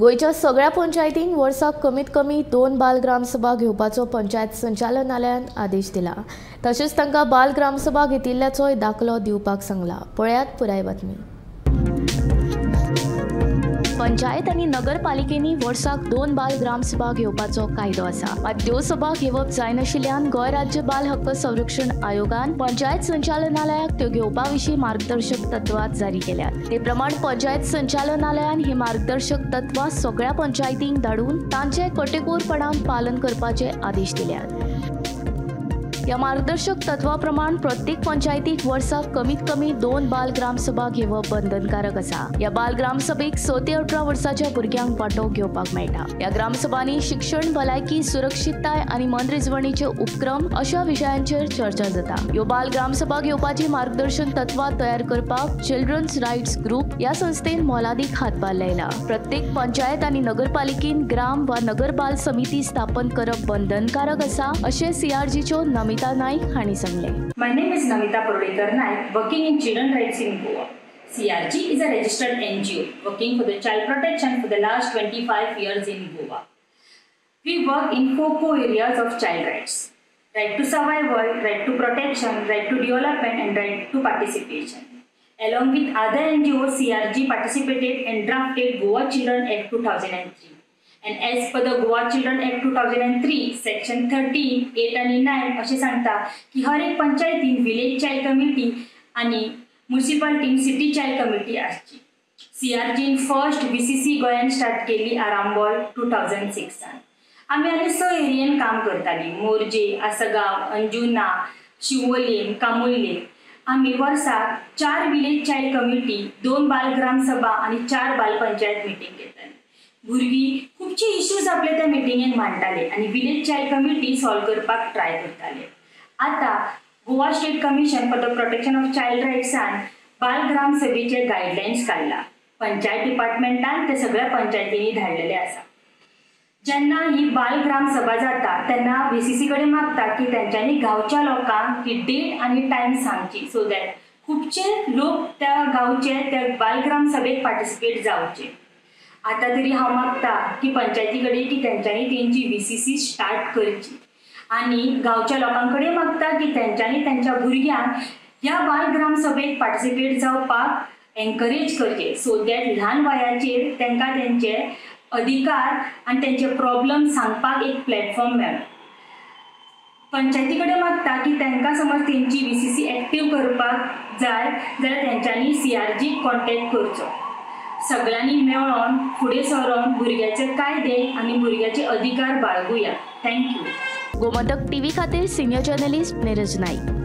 गोयच्या सगळ्या पंचायतींक वर्साक कमीत कमी 2 बाल ग्रामसभा घेवपाचो पंचायत संचालनालयान आदेश दिला। तशेंच तांकां बाल ग्रामसभा घेतिल्ल्याचोय दाखलो दिवपाक सांगला। पळयात पुराय बातमी। पंचायत आनी नगरपालिकेनी वर्साक 2 बाल ग्रामसभा घेवपाचो कायदो आसा। मात त्यो सभा घेवप जायनाशिल्ल्यान गोंय राज्य बाल हक्क संरक्षण आयोगान पंचायत संचालनालयाक त्यो घेवपा विशीं मार्गदर्शक तत्वां जारी केल्यात। ते प्रमाण पंचायत संचालनालयान ही मार्गदर्शक तत्वां सगळ्या पंचायतींक धाडून तांचे कटेकोरपणान पालन करपाचे आदेश दिल्यात। या मार्गदर्शक तत्वा प्रमाण प्रत्येक पंचायतीक वर्साक कमीत कमी 2 बाल ग्रामसभा घेवप बंधनकारक आसा। या बाल ग्रामसभेक 6 ते 18 वर्साच्या भुरग्यांक वांटो घेवपाक मेळटा। या ग्रामसभांनी शिक्षण, भलायकी, सुरक्षितताय आनी मनरिजवणेचे उपक्रम अशा विशयांचेर चर्चा जाता। ह्यो बाल ग्रामसभा घेवपाची मार्गदर्शन तत्वां तयार करपाक चिल्ड्रन्स रायट्स ग्रुप या संस्थेन मोलादीक हातभार लायला। प्रत्येक पंचायत आनी नगरपालिकेन ग्राम वा नगर बाल समिती स्थापन करप बंधनकारक आसा, अशें CRGच्यो नमिता नाईक हांणी सांगले। My name is Namita Prodekar Naik, working in Children Rights in Goa. CRG is a registered NGO working for the child protection for the last 25 years in Goa. We work in 4 core areas of child rights: right to survival, right to protection, right to development, and right to participation. Along with other NGOs, CRG participated and drafted Goa Children Act 2003. And as per the Goa Children Act 2003, Section 13, 8 आणि 9 असे सांगता की हर एक पंचायतीन village child committee आणि म्युनिसिपालिटीन city child committee आसची। CRGन first VCC गोंयान start केली आरांबोल 2006 आमी आनी 6 एरियेन काम करताली: मोर्जे, आसगांव, अंजुना, शिवोलेम, कामुर्ले। आमी वर्साक 4 विलेज चाइल्ड कमिटी, 2 बाल ग्रामसभा आणि 4 बाल पंचायत मीटिंग घेताली। भुरगीं खूपशे इश्यूज आपले त्या मिटिंगेक मांडटाले आणि विलेज चाइल्ड कमिटी सॉल्व करपाक ट्राय करताले। आता Goa state commission for the protection of child राइट्सान बाल ग्राम सभेचे गाइडलाइन्स काढला। पंचायत डिपार्टमेंटान ते सगळ्या पंचायतींनी धाडलेले आसा। जेन्ना ही बाल ग्राम सभा जाता तेन्ना VCC कडेन मागता की त्यांच्यानी गावच्या लोकांक ती डेट आणि टाइम सांगची, सो दॅट खूपशे लोक त्या गावचे त्या बाल ग्राम सभेक पार्टिसिपेट जावचे। आता तरी हांव मागता की पंचायती कडेन की त्यांच्यानी तेंची VCC स्टार्ट करची आणि गावच्या लोकांकडे मागता की त्यांच्यानी त्यांच्या भुरग्यांक ह्या बाल ग्राम सभेक पार्टिसिपेट जावपाक एनकरेज करचे, सो दॅट ल्हान वयाचेर तांकां तेंचे अधिकार आणि त्यांचे प्रॉब्लेम सांगपाक एक प्लॅटफॉर्म मेळ्ळो। पंचायती कडेन मागता की तांकां समज तेंची VCC एक्टिव्ह करपाक जाय जाल्यार तेंच्यांनी CRG कॉन्टॅक्ट करचो। सगळ्यांनी मेळून फुडें सरून भुरग्याचे कायदे आणि भुरग्याचे अधिकार बाळगुया। थँक्यू। गोमंतक TV खातीर सिनियर जर्नलिस्ट नीरज नाईक।